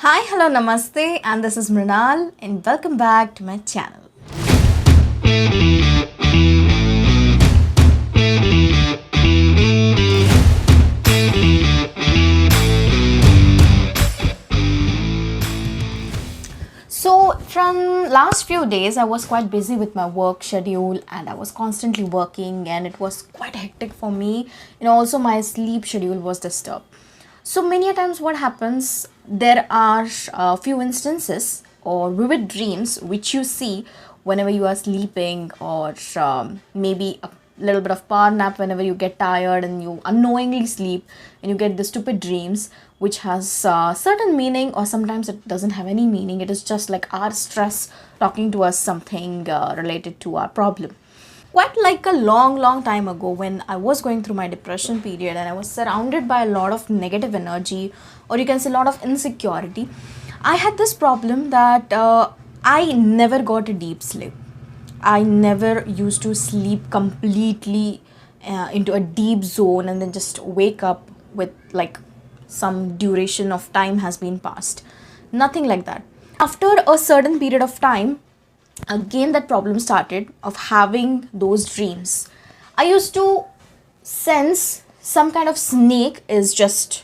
Hi, hello, namaste, and this is Mrunal, and welcome back to my channel. So, from last few days, I was quite busy with my work schedule, and I was constantly working, and it was quite hectic for me. Also my sleep schedule was disturbed. So many a times, what happens? There are a few instances or vivid dreams which you see whenever you are sleeping, or maybe a little bit of power nap whenever you get tired and you unknowingly sleep, and you get the stupid dreams which has certain meaning, or sometimes it doesn't have any meaning. It is just like our stress talking to us something related to our problem. Quite like a long time ago, when I was going through my depression period and I was surrounded by a lot of negative energy, or you can say a lot of insecurity, I had this problem that I never got a deep sleep. I never used to sleep completely into a deep zone and then just wake up with like some duration of time has been passed. Nothing like that. After a certain period of time, again that problem started of having those dreams. I used to sense some kind of snake is just,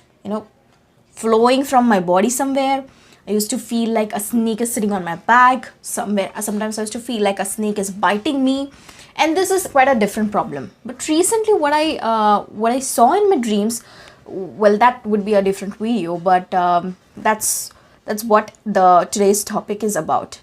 flowing from my body somewhere. I used to feel like a snake is sitting on my back somewhere. Sometimes I used to feel like a snake is biting me, and this is quite a different problem. But recently, what I saw in my dreams, well, that would be a different video. But that's what the today's topic is about: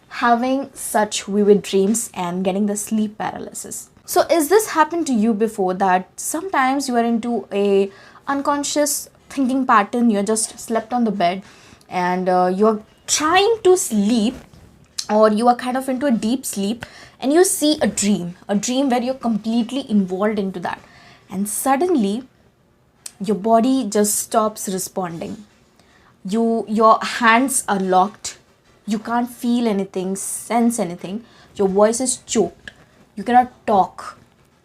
having such vivid dreams and getting the sleep paralysis. So, is this happened to you before, that sometimes you are into a unconscious thinking pattern? You're just slept on the bed and you're trying to sleep, or you are kind of into a deep sleep, and you see a dream where you're completely involved into that, and suddenly your body just stops responding. Your hands are locked. You can't feel anything, sense anything. Your voice is choked. You cannot talk.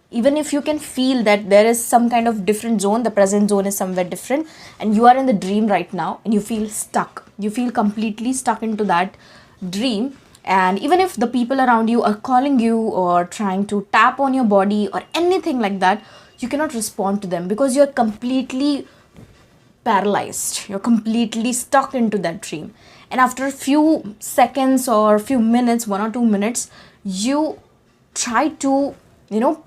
Even if you can feel that there is some kind of different zone, the present zone is somewhere different, and you are in the dream right now, and you feel stuck. You feel completely stuck into that dream. And even if the people around you are calling you or trying to tap on your body or anything like that, you cannot respond to them because you're completely paralyzed. You're completely stuck into that dream. And after a few seconds or a few minutes, 1 or 2 minutes, you try to,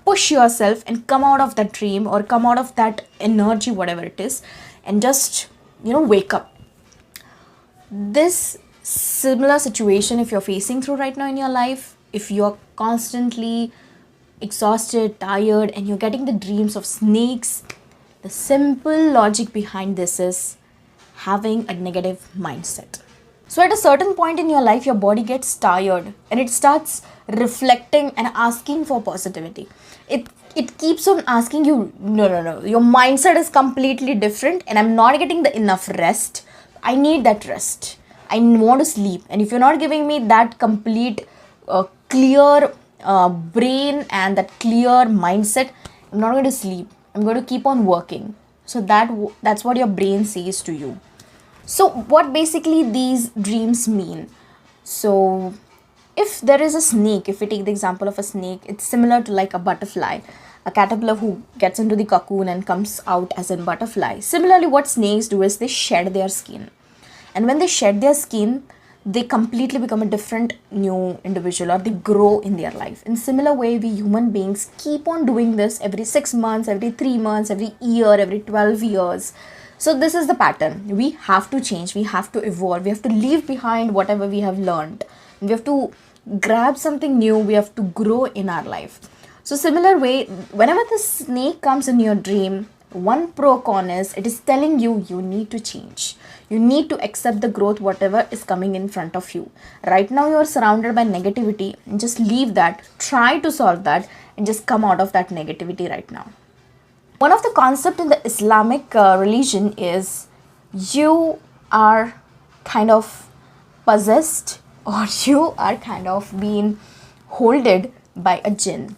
push yourself and come out of that dream or come out of that energy, whatever it is, and just, wake up. This similar situation, if you're facing through right now in your life, if you're constantly exhausted, tired, and you're getting the dreams of snakes, the simple logic behind this is having a negative mindset. So, at a certain point in your life, your body gets tired and it starts reflecting and asking for positivity. It keeps on asking you, no, your mindset is completely different, and I'm not getting the enough rest. I need that rest. I want to sleep. And if you're not giving me that complete, clear brain and that clear mindset, I'm not going to sleep. I'm going to keep on working. So that's what your brain says to you. So what basically these dreams mean? So if there is a snake, if we take the example of a snake, it's similar to like a butterfly, a caterpillar who gets into the cocoon and comes out as a butterfly. Similarly, what snakes do is they shed their skin. And when they shed their skin, they completely become a different new individual, or they grow in their life. In similar way, we human beings keep on doing this every 6 months, every 3 months, every year, every 12 years. So this is the pattern. We have to change. We have to evolve. We have to leave behind whatever we have learned. We have to grab something new. We have to grow in our life. So similar way, whenever the snake comes in your dream, one pro con is it is telling you need to change. You need to accept the growth, whatever is coming in front of you. Right now you are surrounded by negativity, and just leave that. Try to solve that and just come out of that negativity right now. One of the concepts in the Islamic religion is you are kind of possessed, or you are kind of being holded by a jinn.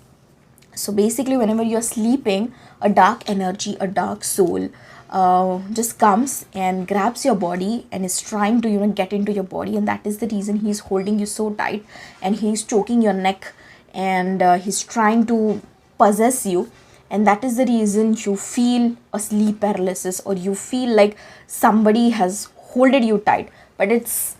So basically, whenever you're sleeping, a dark energy, a dark soul just comes and grabs your body and is trying to get into your body, and that is the reason he's holding you so tight and he's choking your neck, and he's trying to possess you, and that is the reason you feel a sleep paralysis, or you feel like somebody has holded you tight. But it's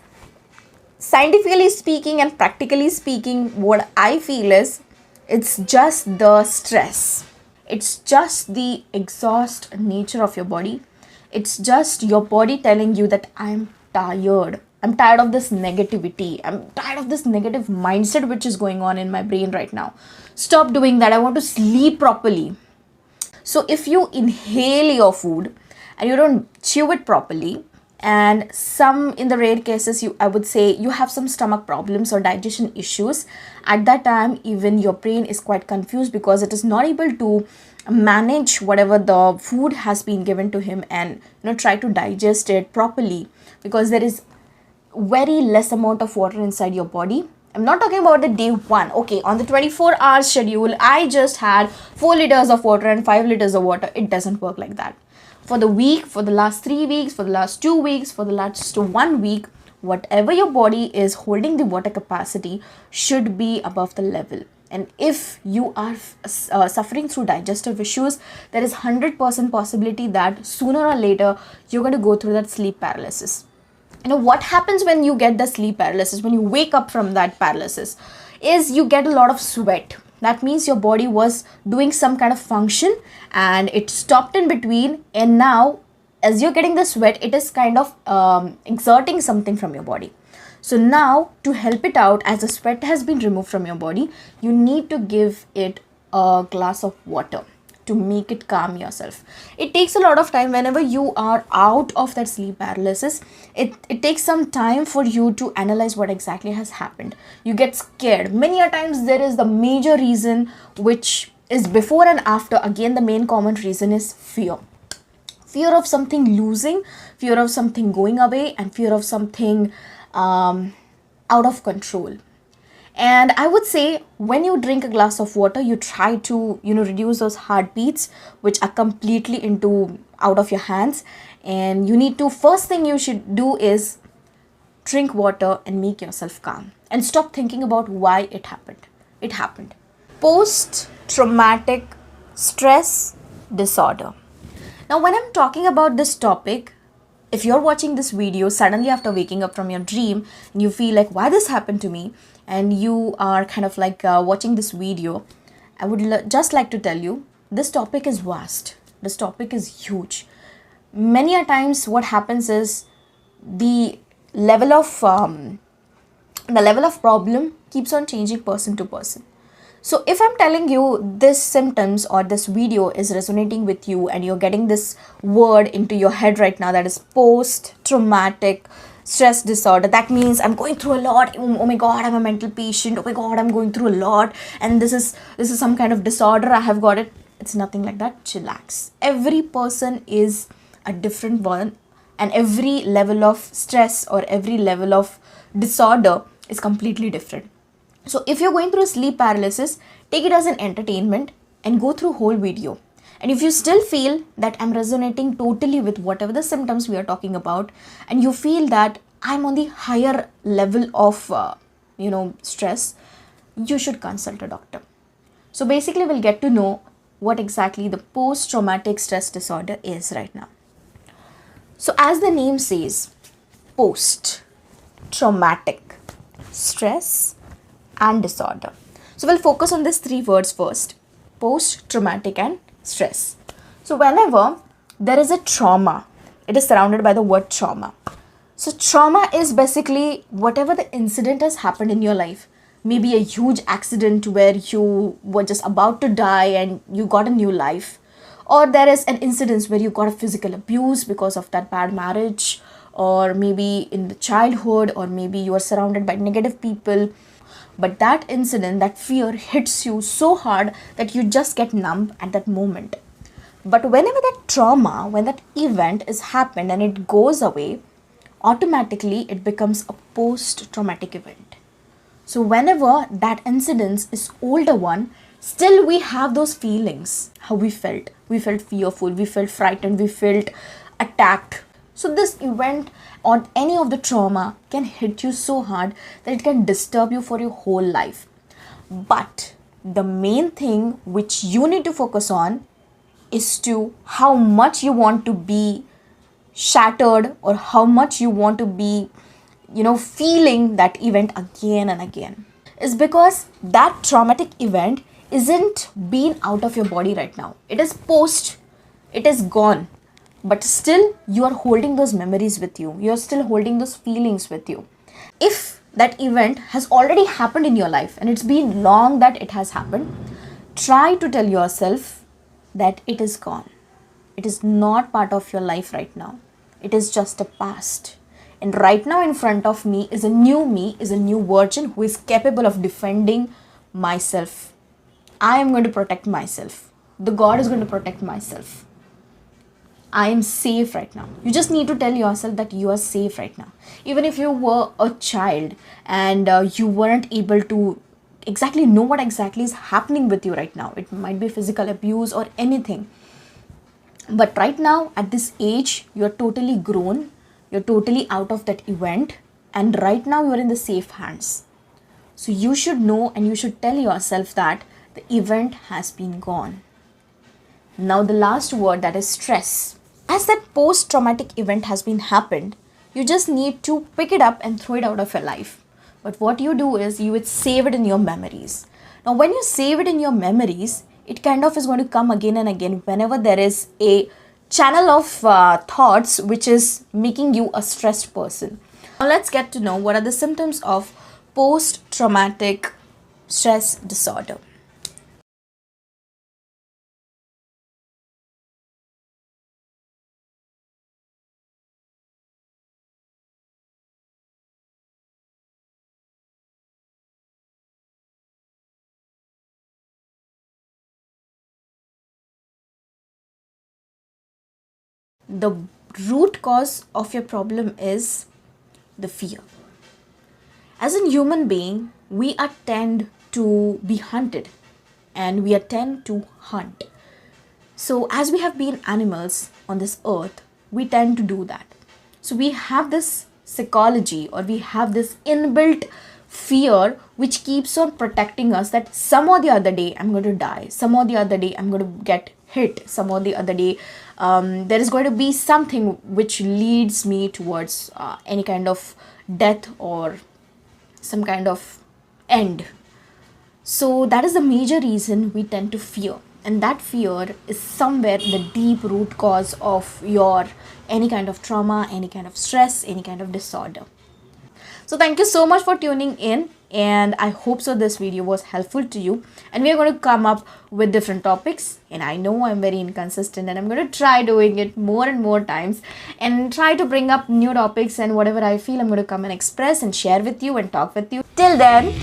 scientifically speaking and practically speaking, what I feel is it's just the stress. It's just the exhaust nature of your body. It's just your body telling you that I'm tired. I'm tired of this negativity. I'm tired of this negative mindset which is going on in my brain right now. Stop doing that. I want to sleep properly. So if you inhale your food and you don't chew it properly, and some in the rare cases, I would say you have some stomach problems or digestion issues, at that time even your brain is quite confused because it is not able to manage whatever the food has been given to him and try to digest it properly, because there is very less amount of water inside your body. I'm not talking about the day one. Okay, on the 24-hour schedule, I just had 4 liters of water and 5 liters of water. It doesn't work like that. For the week, for the last 3 weeks, for the last 2 weeks, for the last 1 week, whatever your body is holding, the water capacity should be above the level. And if you are suffering through digestive issues, there is 100% possibility that sooner or later you're going to go through that sleep paralysis. What happens when you get the sleep paralysis, when you wake up from that paralysis, is you get a lot of sweat. That means your body was doing some kind of function and it stopped in between, and now as you're getting the sweat, it is kind of exerting something from your body. So now, to help it out, as the sweat has been removed from your body, you need to give it a glass of water to make it calm yourself. It takes a lot of time whenever you are out of that sleep paralysis. It takes some time for you to analyze what exactly has happened. You get scared. Many a times there is the major reason, which is before and after. Again, the main common reason is fear. Fear of something losing, fear of something going away, and fear of something out of control. And I would say when you drink a glass of water, you try to reduce those heartbeats which are completely out of your hands. And you need to, first thing you should do is drink water and make yourself calm and stop thinking about why it happened. It happened. Post-traumatic stress disorder. Now, when I'm talking about this topic, if you're watching this video suddenly after waking up from your dream and you feel like, why this happened to me, and you are kind of like watching this video, I would just like to tell you, this topic is vast. This topic is huge. Many a times what happens is the level of problem keeps on changing person to person. So if I'm telling you this symptoms or this video is resonating with you and you're getting this word into your head right now, that is post-traumatic stress disorder, that means I'm going through a lot. Oh my God, I'm a mental patient. Oh my God, I'm going through a lot. And this is some kind of disorder. I have got it. It's nothing like that. Chillax. Every person is a different one, and every level of stress or every level of disorder is completely different. So if you're going through sleep paralysis, take it as an entertainment and go through whole video. And if you still feel that I'm resonating totally with whatever the symptoms we are talking about, and you feel that I'm on the higher level of, stress, you should consult a doctor. So basically, we'll get to know what exactly the post-traumatic stress disorder is right now. So as the name says, post-traumatic stress and disorder. So we'll focus on these 3 words first: post-traumatic and stress. So whenever there is a trauma, it is surrounded by the word trauma. So trauma is basically whatever the incident has happened in your life. Maybe a huge accident where you were just about to die and you got a new life. Or there is an incident where you got a physical abuse because of that bad marriage, or maybe in the childhood, or maybe you are surrounded by negative people. But that incident, that fear hits you so hard that you just get numb at that moment. But whenever that trauma, when that event is happened and it goes away, automatically it becomes a post-traumatic event. So whenever that incident is older one, still we have those feelings, how we felt. We felt fearful, we felt frightened, we felt attacked. So this event or any of the trauma can hit you so hard that it can disturb you for your whole life. But the main thing which you need to focus on is to how much you want to be shattered, or how much you want to be, feeling that event again and again. Is because that traumatic event isn't been out of your body right now. It is post, it is gone. But still, you are holding those memories with you. You are still holding those feelings with you. If that event has already happened in your life and it's been long that it has happened, try to tell yourself that it is gone. It is not part of your life right now. It is just a past. And right now in front of me, is a new virgin who is capable of defending myself. I am going to protect myself. The God is going to protect myself. I am safe right now. You just need to tell yourself that you are safe right now. Even if you were a child and you weren't able to exactly know what exactly is happening with you right now. It might be physical abuse or anything. But right now, at this age, you're totally grown. You're totally out of that event. And right now, you're in the safe hands. So you should know and you should tell yourself that the event has been gone. Now the last word, that is stress. As that post-traumatic event has been happened, you just need to pick it up and throw it out of your life. But what you do is you would save it in your memories. Now when you save it in your memories, it kind of is going to come again and again whenever there is a channel of thoughts which is making you a stressed person. Now let's get to know what are the symptoms of post-traumatic stress disorder. The root cause of your problem is the fear. As a human being, we are tend to be hunted and we are tend to hunt. So as we have been animals on this earth, we tend to do that. So we have this psychology, or we have this inbuilt fear which keeps on protecting us that some or the other day I'm going to die, some or the other day I'm going to get hit, some or the other day there is going to be something which leads me towards any kind of death or some kind of end. So that is the major reason we tend to fear. And that fear is somewhere the deep root cause of your any kind of trauma, any kind of stress, any kind of disorder. So thank you so much for tuning in, and I hope so this video was helpful to you. And we are going to come up with different topics, and I know I'm very inconsistent and I'm going to try doing it more and more times and try to bring up new topics, and whatever I feel I'm going to come and express and share with you and talk with you. Till then,